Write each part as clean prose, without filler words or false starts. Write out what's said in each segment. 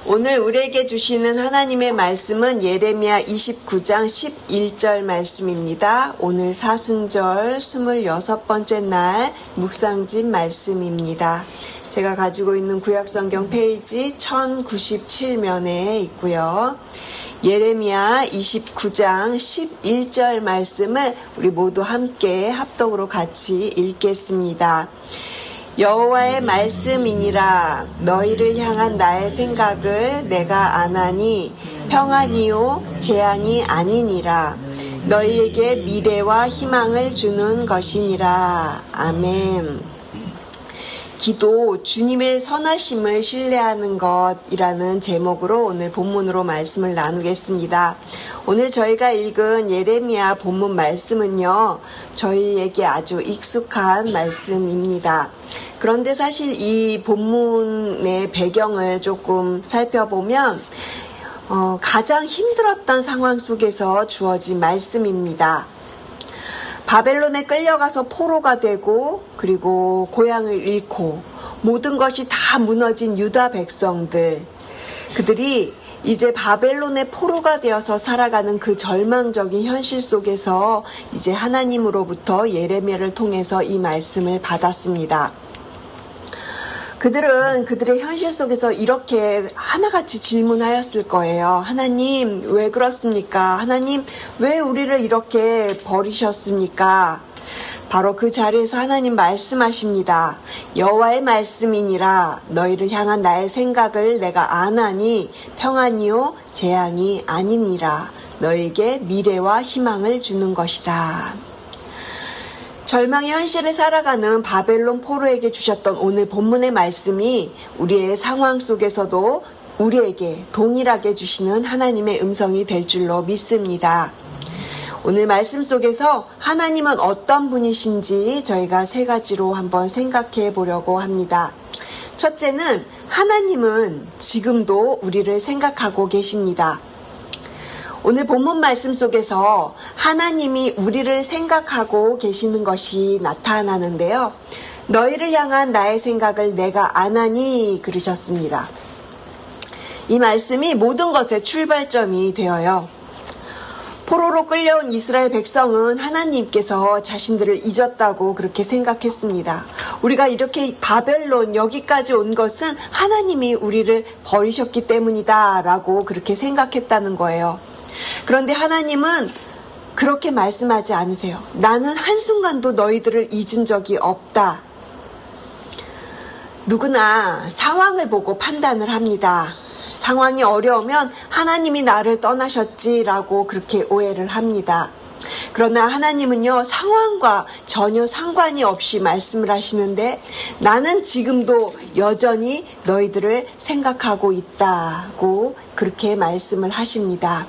오늘 우리에게 주시는 하나님의 말씀은 예레미야 29장 11절 말씀입니다. 오늘 사순절 26번째 날 묵상집 말씀입니다. 제가 가지고 있는 구약성경 페이지 1097면에 있고요. 예레미야 29장 11절 말씀을 우리 모두 함께 합독으로 같이 읽겠습니다. 여호와의 말씀이니라. 너희를 향한 나의 생각을 내가 아나니 평안이요 재앙이 아니니라. 너희에게 미래와 희망을 주는 것이니라. 아멘. 기도, 주님의 선하심을 신뢰하는 것이라는 제목으로 오늘 본문으로 말씀을 나누겠습니다. 오늘 저희가 읽은 예레미야 본문 말씀은요, 저희에게 아주 익숙한 말씀입니다. 그런데 사실 이 본문의 배경을 조금 살펴보면 가장 힘들었던 상황 속에서 주어진 말씀입니다. 바벨론에 끌려가서 포로가 되고 그리고 고향을 잃고 모든 것이 다 무너진 유다 백성들, 그들이 이제 바벨론의 포로가 되어서 살아가는 그 절망적인 현실 속에서 이제 하나님으로부터 예레미야를 통해서 이 말씀을 받았습니다. 그들은 그들의 현실 속에서 이렇게 하나같이 질문하였을 거예요. 하나님, 왜 그렇습니까? 하나님, 왜 우리를 이렇게 버리셨습니까? 바로 그 자리에서 하나님 말씀하십니다. 여호와의 말씀이니라. 너희를 향한 나의 생각을 내가 아나니 평안이요 재앙이 아니니라. 너에게 미래와 희망을 주는 것이다. 절망의 현실을 살아가는 바벨론 포로에게 주셨던 오늘 본문의 말씀이 우리의 상황 속에서도 우리에게 동일하게 주시는 하나님의 음성이 될 줄로 믿습니다. 오늘 말씀 속에서 하나님은 어떤 분이신지 저희가 세 가지로 한번 생각해 보려고 합니다. 첫째는 하나님은 지금도 우리를 생각하고 계십니다. 오늘 본문 말씀 속에서 하나님이 우리를 생각하고 계시는 것이 나타나는데요. 너희를 향한 나의 생각을 내가 아나니 그러셨습니다. 이 말씀이 모든 것의 출발점이 되어요. 포로로 끌려온 이스라엘 백성은 하나님께서 자신들을 잊었다고 그렇게 생각했습니다. 우리가 이렇게 바벨론 여기까지 온 것은 하나님이 우리를 버리셨기 때문이다 라고 그렇게 생각했다는 거예요. 그런데 하나님은 그렇게 말씀하지 않으세요. 나는 한순간도 너희들을 잊은 적이 없다. 누구나 상황을 보고 판단을 합니다. 상황이 어려우면 하나님이 나를 떠나셨지라고 그렇게 오해를 합니다. 그러나 하나님은요, 상황과 전혀 상관이 없이 말씀을 하시는데 나는 지금도 여전히 너희들을 생각하고 있다고 그렇게 말씀을 하십니다.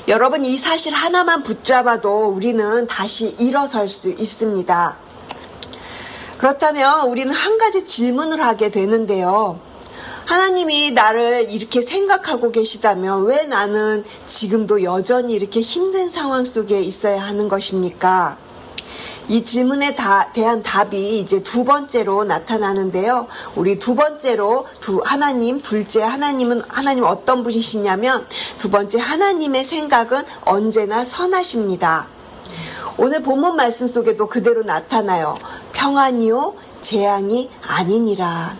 여러분, 이 사실 하나만 붙잡아도 우리는 다시 일어설 수 있습니다. 그렇다면 우리는 한 가지 질문을 하게 되는데요. 하나님이 나를 이렇게 생각하고 계시다면 왜 나는 지금도 여전히 이렇게 힘든 상황 속에 있어야 하는 것입니까? 이 질문에 대한 답이 이제 두 번째로 나타나는데요. 우리 두 번째로 둘째 하나님 어떤 분이시냐면 두 번째 하나님의 생각은 언제나 선하십니다. 오늘 본문 말씀 속에도 그대로 나타나요. 평안이요 재앙이 아니니라.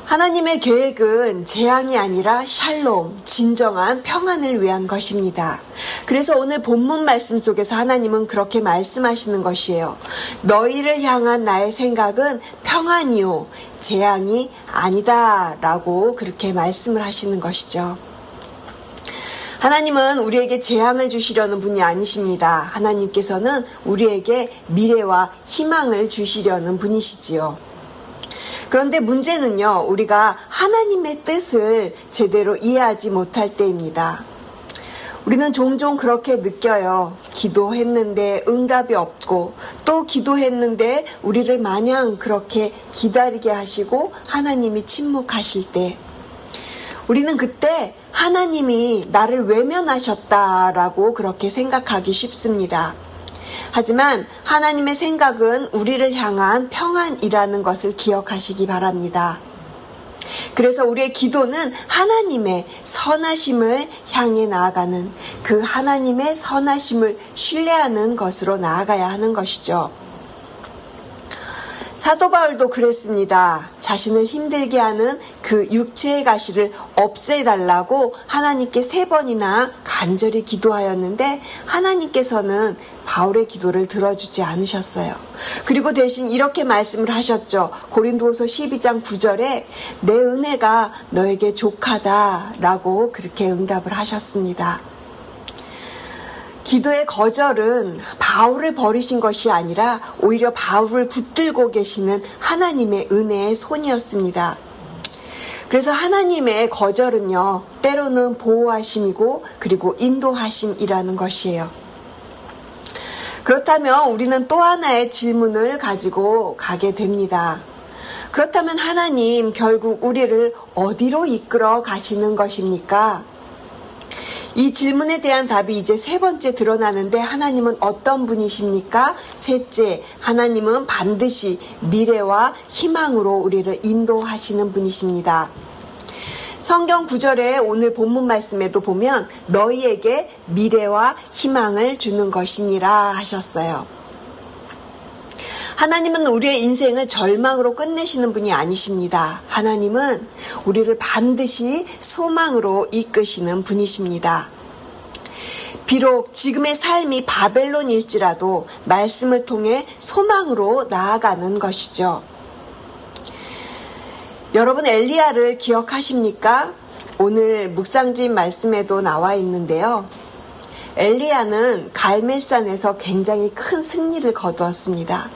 하나님의 계획은 재앙이 아니라 샬롬, 진정한 평안을 위한 것입니다. 그래서 오늘 본문 말씀 속에서 하나님은 그렇게 말씀하시는 것이에요. 너희를 향한 나의 생각은 평안이요, 재앙이 아니다 라고 그렇게 말씀을 하시는 것이죠. 하나님은 우리에게 재앙을 주시려는 분이 아니십니다. 하나님께서는 우리에게 미래와 희망을 주시려는 분이시지요. 그런데 문제는요, 우리가 하나님의 뜻을 제대로 이해하지 못할 때입니다. 우리는 종종 그렇게 느껴요. 기도했는데 응답이 없고 또 기도했는데 우리를 마냥 그렇게 기다리게 하시고 하나님이 침묵하실 때 우리는 그때 하나님이 나를 외면하셨다라고 그렇게 생각하기 쉽습니다. 하지만 하나님의 생각은 우리를 향한 평안이라는 것을 기억하시기 바랍니다. 그래서 우리의 기도는 하나님의 선하심을 향해 나아가는, 그 하나님의 선하심을 신뢰하는 것으로 나아가야 하는 것이죠. 사도 바울도 그랬습니다. 자신을 힘들게 하는 그 육체의 가시를 없애달라고 하나님께 3번이나 간절히 기도하였는데 하나님께서는 바울의 기도를 들어주지 않으셨어요. 그리고 대신 이렇게 말씀을 하셨죠. 고린도후서 12장 9절에 내 은혜가 너에게 족하다라고 그렇게 응답을 하셨습니다. 기도의 거절은 바울을 버리신 것이 아니라 오히려 바울을 붙들고 계시는 하나님의 은혜의 손이었습니다. 그래서 하나님의 거절은요, 때로는 보호하심이고 그리고 인도하심이라는 것이에요. 그렇다면 우리는 또 하나의 질문을 가지고 가게 됩니다. 그렇다면 하나님 결국 우리를 어디로 이끌어 가시는 것입니까? 이 질문에 대한 답이 이제 3번째 드러나는데 하나님은 어떤 분이십니까? 셋째, 하나님은 반드시 미래와 희망으로 우리를 인도하시는 분이십니다. 성경 9절에 오늘 본문 말씀에도 보면 너희에게 미래와 희망을 주는 것이니라 하셨어요. 하나님은 우리의 인생을 절망으로 끝내시는 분이 아니십니다. 하나님은 우리를 반드시 소망으로 이끄시는 분이십니다. 비록 지금의 삶이 바벨론일지라도 말씀을 통해 소망으로 나아가는 것이죠. 여러분 엘리야를 기억하십니까? 오늘 묵상지인 말씀에도 나와 있는데요. 엘리야는 갈멜산에서 굉장히 큰 승리를 거두었습니다.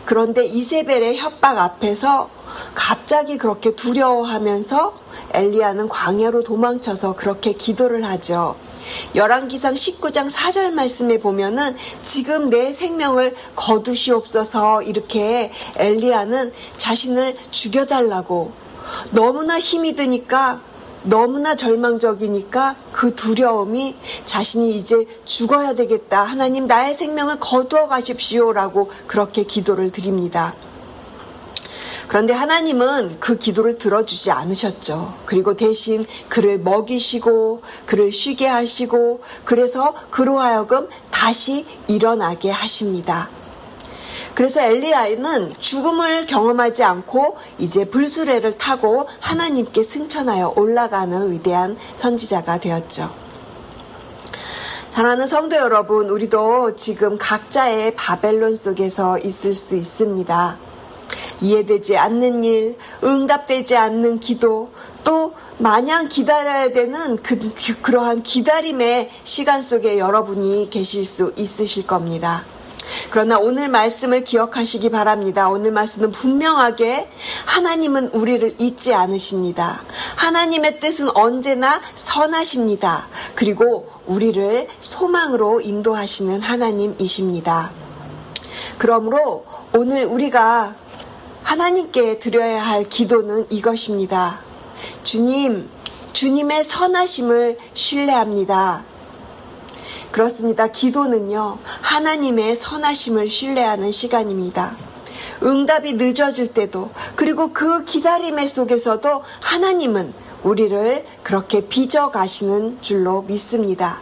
그런데 이세벨의 협박 앞에서 갑자기 그렇게 두려워하면서 엘리야는 광야로 도망쳐서 그렇게 기도를 하죠. 열왕기상 19장 4절 말씀에 보면은 지금 내 생명을 거두시옵소서 이렇게 엘리야는 자신을 죽여달라고, 너무나 힘이 드니까 너무나 절망적이니까 그 두려움이 자신이 이제 죽어야 되겠다. 하나님 나의 생명을 거두어 가십시오라고 그렇게 기도를 드립니다. 그런데 하나님은 그 기도를 들어주지 않으셨죠. 그리고 대신 그를 먹이시고 그를 쉬게 하시고 그래서 그로 하여금 다시 일어나게 하십니다. 그래서 엘리야는 죽음을 경험하지 않고 이제 불수레를 타고 하나님께 승천하여 올라가는 위대한 선지자가 되었죠. 사랑하는 성도 여러분, 우리도 지금 각자의 바벨론 속에서 있을 수 있습니다. 이해되지 않는 일, 응답되지 않는 기도, 또 마냥 기다려야 되는 그러한 기다림의 시간 속에 여러분이 계실 수 있으실 겁니다. 그러나 오늘 말씀을 기억하시기 바랍니다. 오늘 말씀은 분명하게 하나님은 우리를 잊지 않으십니다. 하나님의 뜻은 언제나 선하십니다. 그리고 우리를 소망으로 인도하시는 하나님이십니다. 그러므로 오늘 우리가 하나님께 드려야 할 기도는 이것입니다. 주님, 주님의 선하심을 신뢰합니다. 그렇습니다. 기도는요, 하나님의 선하심을 신뢰하는 시간입니다. 응답이 늦어질 때도, 그리고 그 기다림의 속에서도 하나님은 우리를 그렇게 빚어가시는 줄로 믿습니다.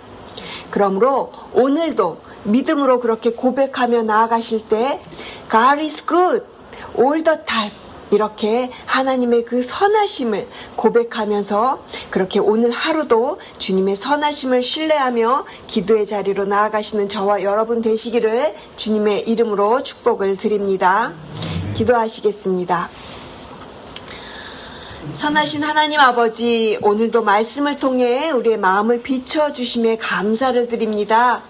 그러므로 오늘도 믿음으로 그렇게 고백하며 나아가실 때 God is good all the time, 이렇게 하나님의 그 선하심을 고백하면서 그렇게 오늘 하루도 주님의 선하심을 신뢰하며 기도의 자리로 나아가시는 저와 여러분 되시기를 주님의 이름으로 축복을 드립니다. 기도하시겠습니다. 선하신 하나님 아버지, 오늘도 말씀을 통해 우리의 마음을 비춰주심에 감사를 드립니다.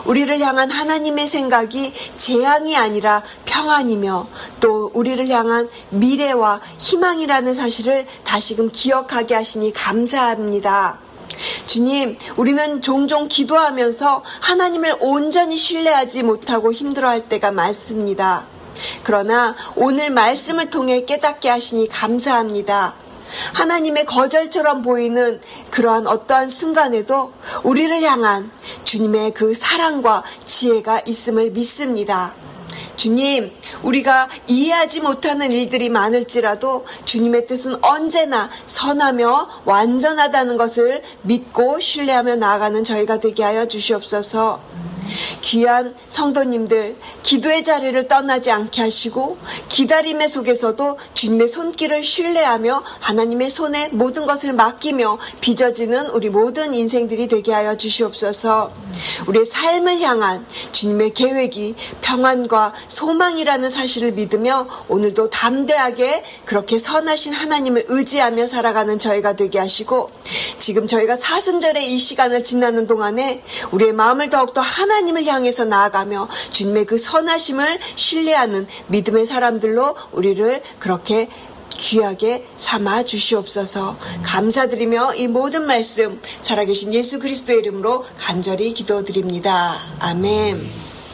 우리를 향한 하나님의 생각이 재앙이 아니라 평안이며 또 우리를 향한 미래와 희망이라는 사실을 다시금 기억하게 하시니 감사합니다. 주님, 우리는 종종 기도하면서 하나님을 온전히 신뢰하지 못하고 힘들어할 때가 많습니다. 그러나 오늘 말씀을 통해 깨닫게 하시니 감사합니다. 하나님의 거절처럼 보이는 그러한 어떠한 순간에도 우리를 향한 주님의 그 사랑과 지혜가 있음을 믿습니다. 주님, 우리가 이해하지 못하는 일들이 많을지라도 주님의 뜻은 언제나 선하며 완전하다는 것을 믿고 신뢰하며 나아가는 저희가 되게 하여 주시옵소서. 귀한 성도님들, 기도의 자리를 떠나지 않게 하시고 기다림의 속에서도 주님의 손길을 신뢰하며 하나님의 손에 모든 것을 맡기며 빚어지는 우리 모든 인생들이 되게 하여 주시옵소서. 우리의 삶을 향한 주님의 계획이 평안과 소망이라는 사실을 믿으며 오늘도 담대하게 그렇게 선하신 하나님을 의지하며 살아가는 저희가 되게 하시고, 지금 저희가 사순절의 이 시간을 지나는 동안에 우리의 마음을 더욱더 하나님을 향해서 나아가며 주님의 그 선하심을 신뢰하는 믿음의 사람들로 우리를 그렇게 귀하게 삼아 주시옵소서. 감사드리며 이 모든 말씀 살아계신 예수 그리스도의 이름으로 간절히 기도드립니다. 아멘.